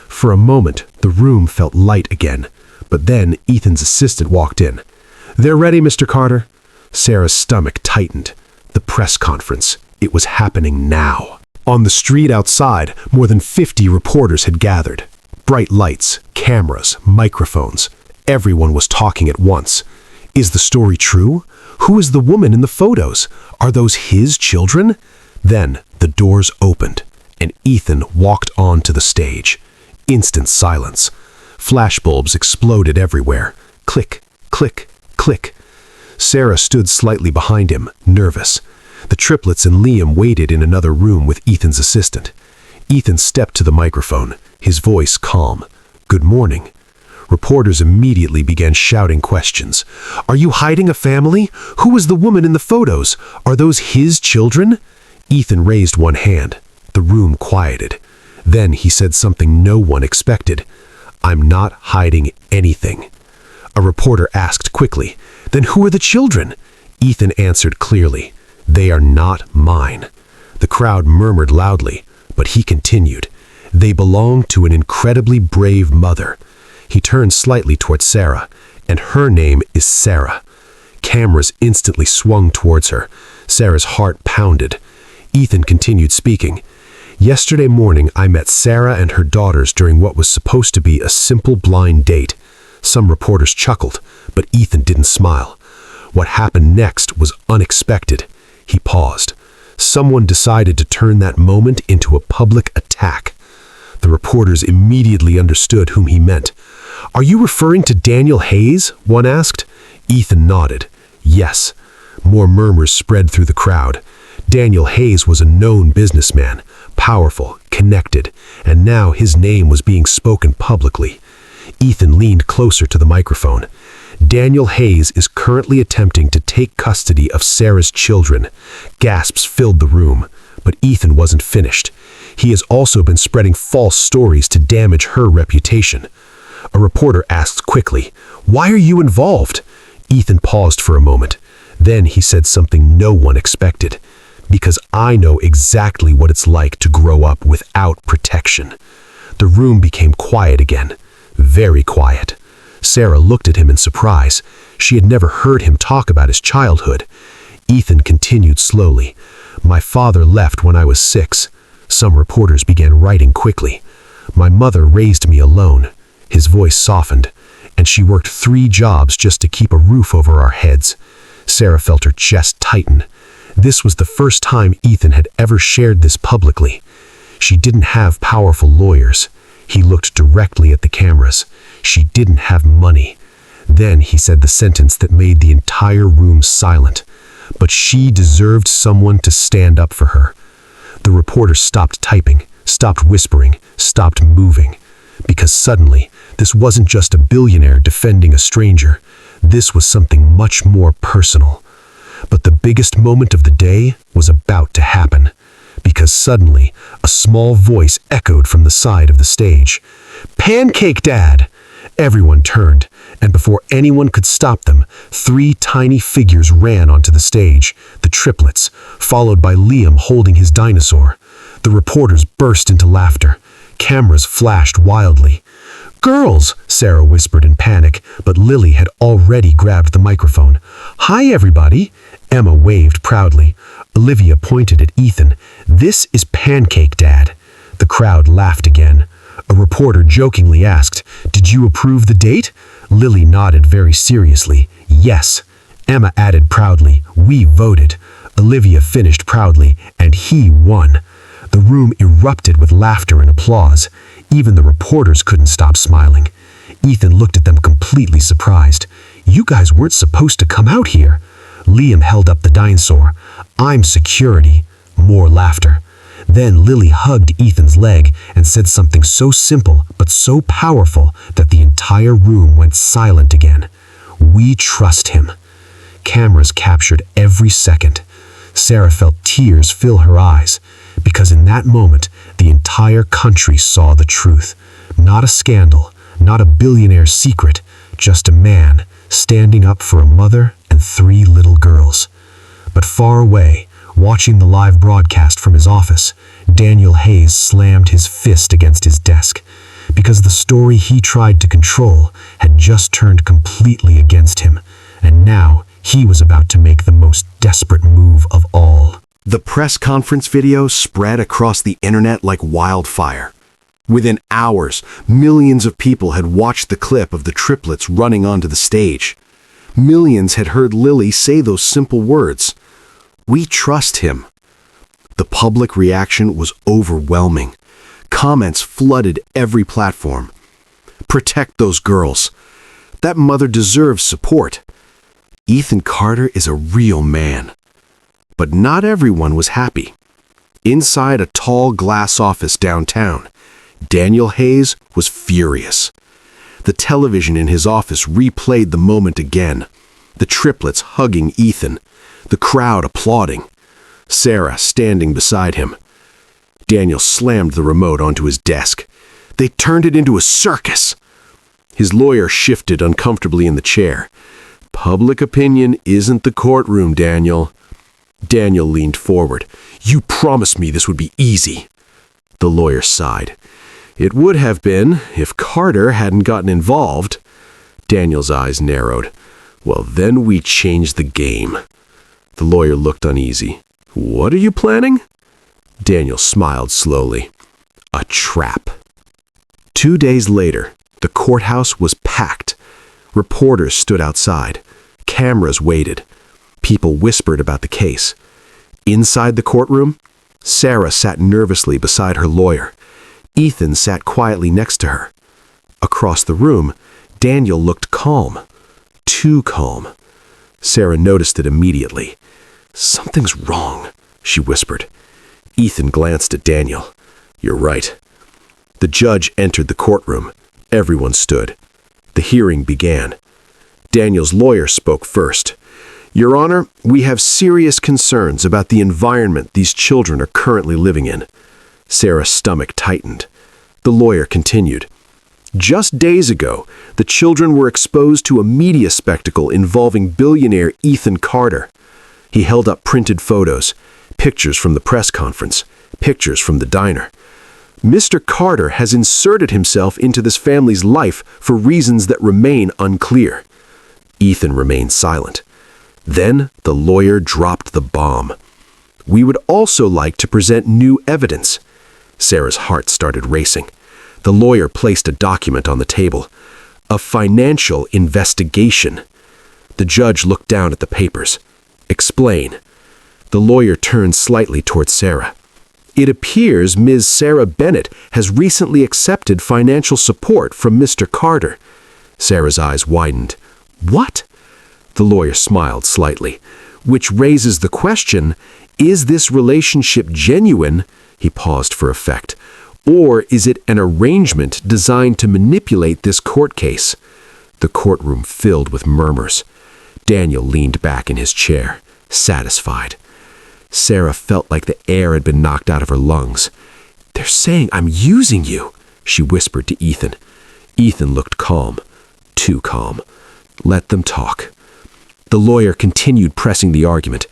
For a moment, the room felt light again. But then Ethan's assistant walked in. They're ready, Mr. Carter. Sarah's stomach tightened. The press conference. It was happening now. On the street outside, more than 50 reporters had gathered. Bright lights, cameras, microphones. Everyone was talking at once. Is the story true? Who is the woman in the photos? Are those his children? Then the doors opened, and Ethan walked onto the stage. Instant silence. Flashbulbs exploded everywhere. Click, click, click. Sarah stood slightly behind him, nervous. The triplets and Liam waited in another room with Ethan's assistant. Ethan stepped to the microphone, his voice calm. Good morning. Reporters immediately began shouting questions. Are you hiding a family? Who is the woman in the photos? Are those his children? Ethan raised one hand. The room quieted. Then he said something no one expected. I'm not hiding anything. A reporter asked quickly, Then who are the children? Ethan answered clearly, They are not mine. The crowd murmured loudly, but he continued, They belong to an incredibly brave mother. He turned slightly toward Sarah, and her name is Sarah. Cameras instantly swung towards her. Sarah's heart pounded. Ethan continued speaking. Yesterday morning, I met Sarah and her daughters during what was supposed to be a simple blind date. Some reporters chuckled, but Ethan didn't smile. What happened next was unexpected. He paused. Someone decided to turn that moment into a public attack. The reporters immediately understood whom he meant. Are you referring to Daniel Hayes? One asked. Ethan nodded. Yes. More murmurs spread through the crowd. Daniel Hayes was a known businessman, powerful, connected, and now his name was being spoken publicly. Ethan leaned closer to the microphone. Daniel Hayes is currently attempting to take custody of Sarah's children. Gasps filled the room, but Ethan wasn't finished. He has also been spreading false stories to damage her reputation. A reporter asked quickly, Why are you involved? Ethan paused for a moment. Then he said something no one expected. Because I know exactly what it's like to grow up without protection. The room became quiet again. Very quiet. Sarah looked at him in surprise. She had never heard him talk about his childhood. Ethan continued slowly. My father left when I was 6. Some reporters began writing quickly. My mother raised me alone. His voice softened, and she worked 3 jobs just to keep a roof over our heads. Sarah felt her chest tighten. This was the first time Ethan had ever shared this publicly. She didn't have powerful lawyers. He looked directly at the cameras. She didn't have money. Then he said the sentence that made the entire room silent. But she deserved someone to stand up for her. The reporter stopped typing, stopped whispering, stopped moving. Because suddenly, this wasn't just a billionaire defending a stranger. This was something much more personal. But the biggest moment of the day was about to happen. Because suddenly, a small voice echoed from the side of the stage. Pancake Dad! Everyone turned, and before anyone could stop them, 3 tiny figures ran onto the stage, the triplets, followed by Liam holding his dinosaur. The reporters burst into laughter. Cameras flashed wildly. Girls, Sarah whispered in panic, but Lily had already grabbed the microphone. Hi, everybody. Emma waved proudly. Olivia pointed at Ethan. This is Pancake Dad. The crowd laughed again. A reporter jokingly asked, Did you approve the date? Lily nodded very seriously. Yes. Emma added proudly, We voted. Olivia finished proudly, and he won. The room erupted with laughter and applause. Even the reporters couldn't stop smiling. Ethan looked at them completely surprised. You guys weren't supposed to come out here. Liam held up the dinosaur. I'm security. More laughter. Then Lily hugged Ethan's leg and said something so simple but so powerful that the entire room went silent again. We trust him. Cameras captured every second. Sarah felt tears fill her eyes, because in that moment, the entire country saw the truth. Not a scandal, not a billionaire's secret, just a man standing up for a mother and 3 little girls. But far away, watching the live broadcast from his office, Daniel Hayes slammed his fist against his desk, because the story he tried to control had just turned completely against him. and now he was about to make the most desperate move of all. The press conference video spread across the internet like wildfire. Within hours, millions of people had watched the clip of the triplets running onto the stage. Millions had heard Lily say those simple words, "We trust him." The public reaction was overwhelming. Comments flooded every platform. "Protect those girls. That mother deserves support. Ethan Carter is a real man." But not everyone was happy. Inside a tall glass office downtown, Daniel Hayes was furious. The television in his office replayed the moment again. The triplets hugging Ethan, the crowd applauding, Sarah standing beside him. Daniel slammed the remote onto his desk. They turned it into a circus. His lawyer shifted uncomfortably in the chair. "Public opinion isn't the courtroom, Daniel." Daniel leaned forward. "You promised me this would be easy." The lawyer sighed. "It would have been if Carter hadn't gotten involved." Daniel's eyes narrowed. "Well, then we changed the game." The lawyer looked uneasy. "What are you planning?" Daniel smiled slowly. "A trap." 2 days later, the courthouse was packed. Reporters stood outside. Cameras waited. People whispered about the case. Inside the courtroom, Sarah sat nervously beside her lawyer. Ethan sat quietly next to her. Across the room, Daniel looked calm. Too calm. Sarah noticed it immediately. "Something's wrong," she whispered. Ethan glanced at Daniel. "You're right." The judge entered the courtroom. Everyone stood. The hearing began. Daniel's lawyer spoke first. "Your Honor, we have serious concerns about the environment these children are currently living in." Sarah's stomach tightened. The lawyer continued. "Just days ago, the children were exposed to a media spectacle involving billionaire Ethan Carter. He held up printed photos, pictures from the press conference, pictures from the diner. Mr. Carter has inserted himself into this family's life for reasons that remain unclear." Ethan remained silent. Then the lawyer dropped the bomb. "We would also like to present new evidence." Sarah's heart started racing. The lawyer placed a document on the table. "A financial investigation." The judge looked down at the papers. "Explain." The lawyer turned slightly toward Sarah. "It appears Ms. Sarah Bennett has recently accepted financial support from Mr. Carter." Sarah's eyes widened. "What?" The lawyer smiled slightly. "Which raises the question, is this relationship genuine?" He paused for effect. "Or is it an arrangement designed to manipulate this court case?" The courtroom filled with murmurs. Daniel leaned back in his chair, satisfied. Sarah felt like the air had been knocked out of her lungs. "They're saying I'm using you," she whispered to Ethan. Ethan looked calm, too calm. "Let them talk." The lawyer continued pressing the argument.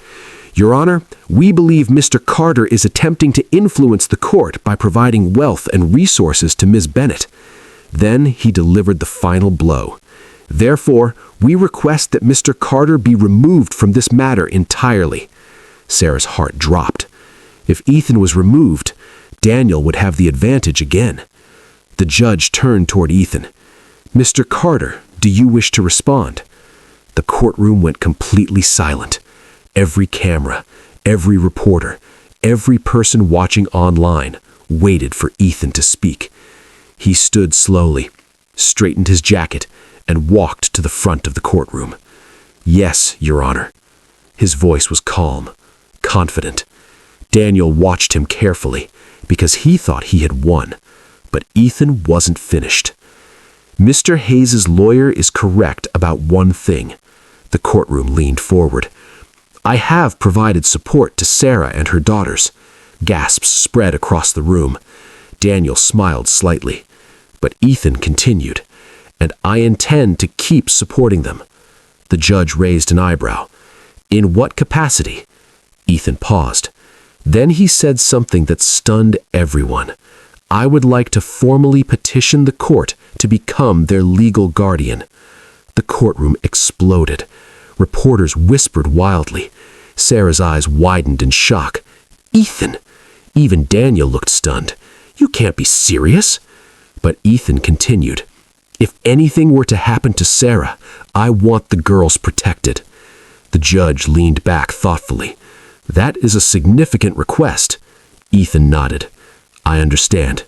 "Your Honor, we believe Mr. Carter is attempting to influence the court by providing wealth and resources to Ms. Bennett." Then he delivered the final blow. "Therefore, we request that Mr. Carter be removed from this matter entirely." Sarah's heart dropped. If Ethan was removed, Daniel would have the advantage again. The judge turned toward Ethan. "Mr. Carter, do you wish to respond?" The courtroom went completely silent. Every camera, every reporter, every person watching online waited for Ethan to speak. He stood slowly, straightened his jacket, and walked to the front of the courtroom. "Yes, Your Honor." His voice was calm, confident. Daniel watched him carefully because he thought he had won, but Ethan wasn't finished. "Mr. Hayes' lawyer is correct about one thing." The courtroom leaned forward. "I have provided support to Sarah and her daughters." Gasps spread across the room. Daniel smiled slightly, but Ethan continued. "And I intend to keep supporting them." The judge raised an eyebrow. "In what capacity?" Ethan paused. Then he said something that stunned everyone. "I would like to formally petition the court to become their legal guardian." The courtroom exploded. Reporters whispered wildly. Sarah's eyes widened in shock. Ethan! Even Daniel looked stunned. You can't be serious. But Ethan continued. If anything were to happen to Sarah, I want the girls protected. The judge leaned back thoughtfully. That is a significant request. Ethan nodded. I understand.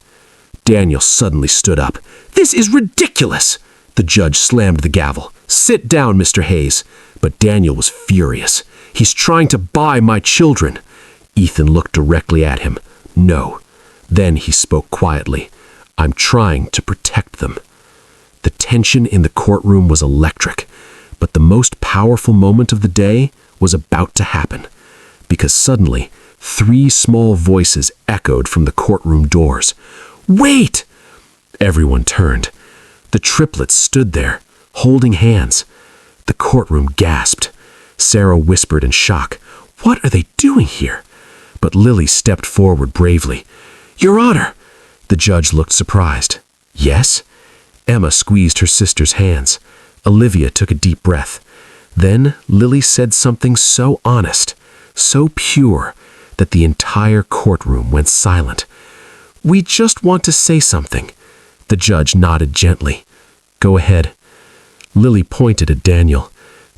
Daniel suddenly stood up. This is ridiculous! The judge slammed the gavel. Sit down, Mr. Hayes. But Daniel was furious. He's trying to buy my children. Ethan looked directly at him. No. Then he spoke quietly. I'm trying to protect them. The tension in the courtroom was electric, but the most powerful moment of the day was about to happen, because suddenly 3 small voices echoed from the courtroom doors. Wait! Everyone turned. The triplets stood there, holding hands. The courtroom gasped. Sarah whispered in shock, What are they doing here? But Lily stepped forward bravely. Your Honor! The judge looked surprised. Yes? Emma squeezed her sister's hands. Olivia took a deep breath. Then Lily said something so honest, so pure, that the entire courtroom went silent. We just want to say something. The judge nodded gently. Go ahead. Lily pointed at Daniel.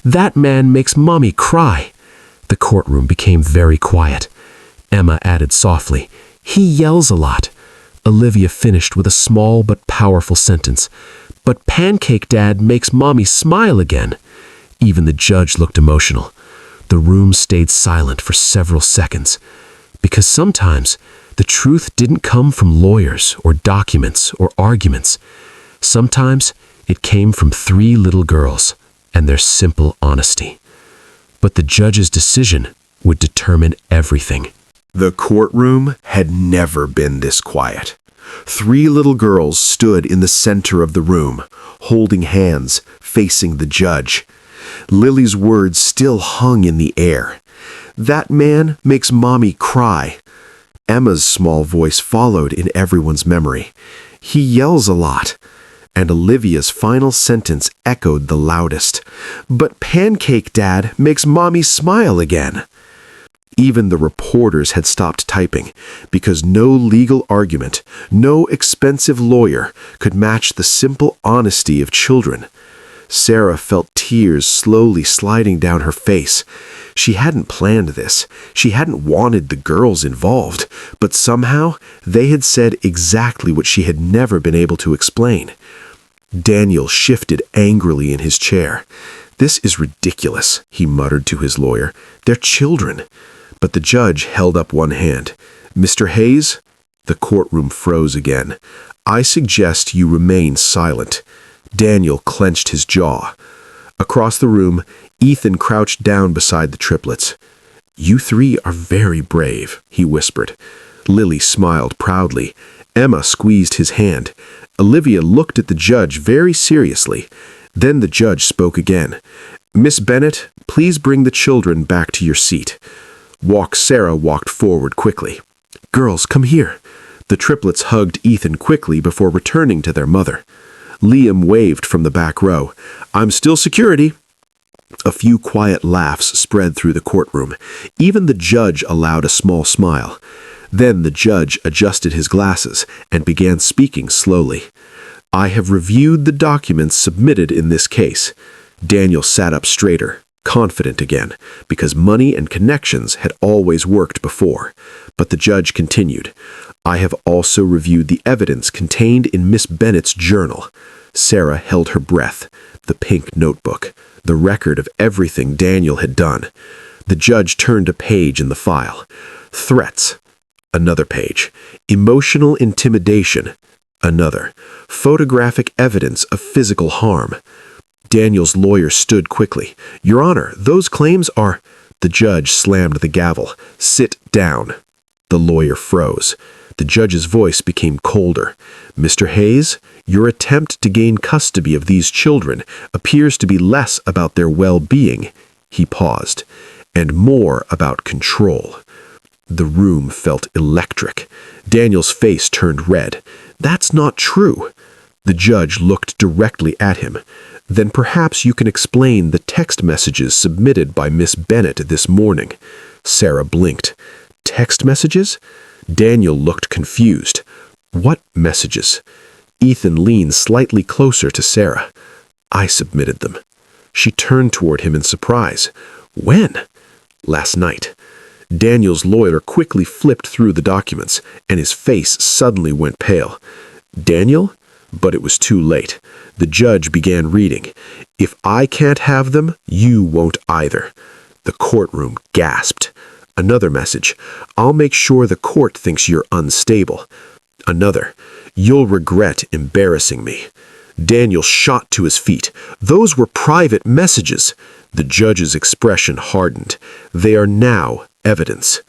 That man makes Mommy cry. The courtroom became very quiet. Emma added softly, He yells a lot. Olivia finished with a small but powerful sentence. But Pancake Dad makes Mommy smile again. Even the judge looked emotional. The room stayed silent for several seconds. Because sometimes the truth didn't come from lawyers or documents or arguments. Sometimes it came from 3 little girls and their simple honesty. But the judge's decision would determine everything. The courtroom had never been this quiet. 3 little girls stood in the center of the room, holding hands, facing the judge. Lily's words still hung in the air. That man makes Mommy cry. Emma's small voice followed in everyone's memory. He yells a lot. And Olivia's final sentence echoed the loudest. But Pancake Dad makes Mommy smile again. Even the reporters had stopped typing, because no legal argument, no expensive lawyer could match the simple honesty of children. Sarah felt tears slowly sliding down her face. She hadn't planned this. She hadn't wanted the girls involved, but somehow they had said exactly what she had never been able to explain. Daniel shifted angrily in his chair. This is ridiculous, he muttered to his lawyer. They're children. But the judge held up one hand. Mr. Hayes? The courtroom froze again. I suggest you remain silent. Daniel clenched his jaw. Across the room, Ethan crouched down beside the triplets. You 3 are very brave, he whispered. Lily smiled proudly. Emma squeezed his hand. Olivia looked at the judge very seriously. Then the judge spoke again. Miss Bennett, please bring the children back to your seat. Sarah walked forward quickly. Girls, come here. The triplets hugged Ethan quickly before returning to their mother. Liam waved from the back row. I'm still security. A few quiet laughs spread through the courtroom. Even the judge allowed a small smile. Then the judge adjusted his glasses and began speaking slowly. I have reviewed the documents submitted in this case. Daniel sat up straighter, confident again, because money and connections had always worked before. But the judge continued, I have also reviewed the evidence contained in Miss Bennett's journal. Sarah held her breath, the pink notebook, the record of everything Daniel had done. The judge turned a page in the file. Threats. Another page. Emotional intimidation. Another. Photographic evidence of physical harm. Daniel's lawyer stood quickly. Your Honor, those claims are... The judge slammed the gavel. Sit down. The lawyer froze. The judge's voice became colder. Mr. Hayes, your attempt to gain custody of these children appears to be less about their well-being, he paused, and more about control. The room felt electric. Daniel's face turned red. That's not true. The judge looked directly at him. Then perhaps you can explain the text messages submitted by Miss Bennett this morning. Sarah blinked. Text messages? Daniel looked confused. What messages? Ethan leaned slightly closer to Sarah. I submitted them. She turned toward him in surprise. When? Last night. Daniel's lawyer quickly flipped through the documents, and his face suddenly went pale. Daniel? But it was too late. The judge began reading. If I can't have them, you won't either. The courtroom gasped. Another message. I'll make sure the court thinks you're unstable. Another. You'll regret embarrassing me. Daniel shot to his feet. Those were private messages. The judge's expression hardened. They are now evidence.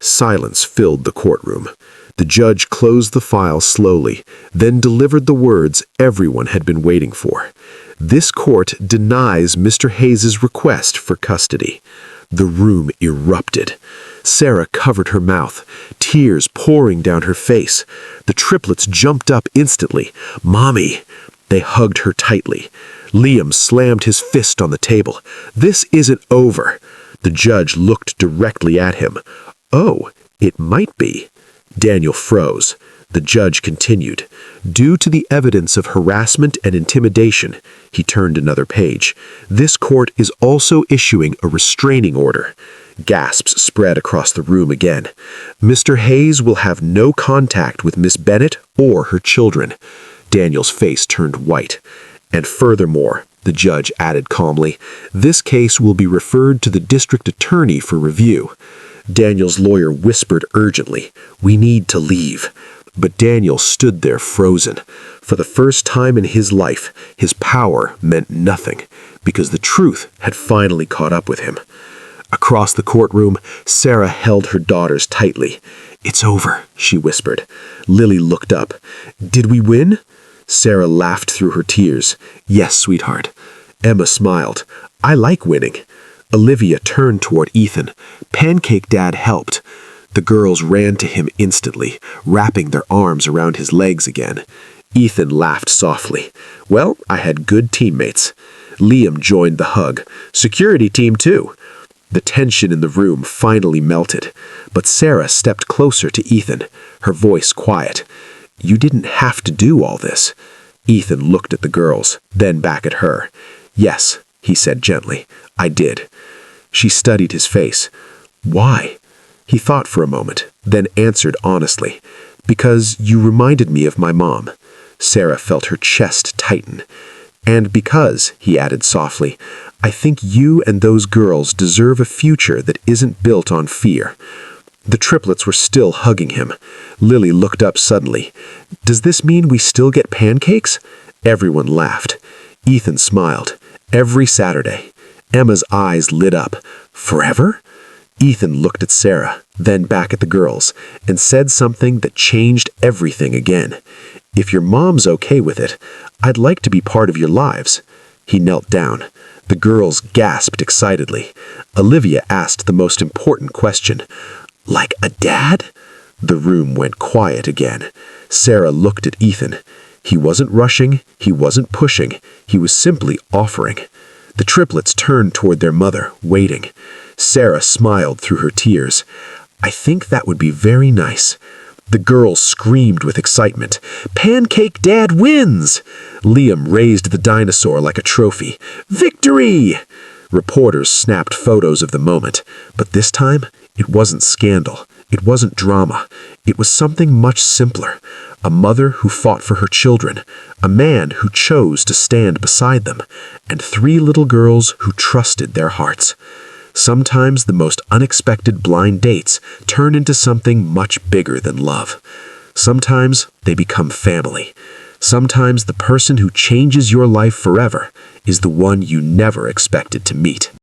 Silence filled the courtroom. The judge closed the file slowly, then delivered the words everyone had been waiting for. This court denies Mr. Hayes's request for custody. The room erupted. Sarah covered her mouth, tears pouring down her face. The triplets jumped up instantly. Mommy! They hugged her tightly. Liam slammed his fist on the table. This isn't over. The judge looked directly at him. Oh, it might be. Daniel froze. The judge continued. Due to the evidence of harassment and intimidation, he turned another page. This court is also issuing a restraining order. Gasps spread across the room again. Mr. Hayes will have no contact with Miss Bennett or her children. Daniel's face turned white. And furthermore, the judge added calmly, this case will be referred to the district attorney for review. Daniel's lawyer whispered urgently, we need to leave. But Daniel stood there frozen. For the first time in his life, his power meant nothing, because the truth had finally caught up with him. Across the courtroom, Sarah held her daughters tightly. It's over, she whispered. Lily looked up. Did we win? Sarah laughed through her tears. Yes, sweetheart. Emma smiled. I like winning. Olivia turned toward Ethan. Pancake Dad helped. The girls ran to him instantly, wrapping their arms around his legs again. Ethan laughed softly. Well, I had good teammates. Liam joined the hug. Security team too. The tension in the room finally melted, but Sarah stepped closer to Ethan, her voice quiet. You didn't have to do all this. Ethan looked at the girls, then back at her. Yes, he said gently, I did. She studied his face. Why? He thought for a moment, then answered honestly. Because you reminded me of my mom. Sarah felt her chest tighten. And because, he added softly, I think you and those girls deserve a future that isn't built on fear. The triplets were still hugging him. Lily looked up suddenly. Does this mean we still get pancakes? Everyone laughed. Ethan smiled. Every Saturday. Emma's eyes lit up. Forever? Ethan looked at Sarah, then back at the girls, and said something that changed everything again. If your mom's okay with it, I'd like to be part of your lives. He knelt down. The girls gasped excitedly. Olivia asked the most important question. Like a dad? The room went quiet again. Sarah looked at Ethan. He wasn't rushing, he wasn't pushing, he was simply offering. The triplets turned toward their mother, waiting. Sarah smiled through her tears. I think that would be very nice. The girls screamed with excitement. Pancake Dad wins! Liam raised the dinosaur like a trophy. Victory! Reporters snapped photos of the moment, but this time it wasn't scandal. It wasn't drama. It was something much simpler. A mother who fought for her children, a man who chose to stand beside them, and 3 little girls who trusted their hearts. Sometimes the most unexpected blind dates turn into something much bigger than love. Sometimes they become family. Sometimes the person who changes your life forever is the one you never expected to meet.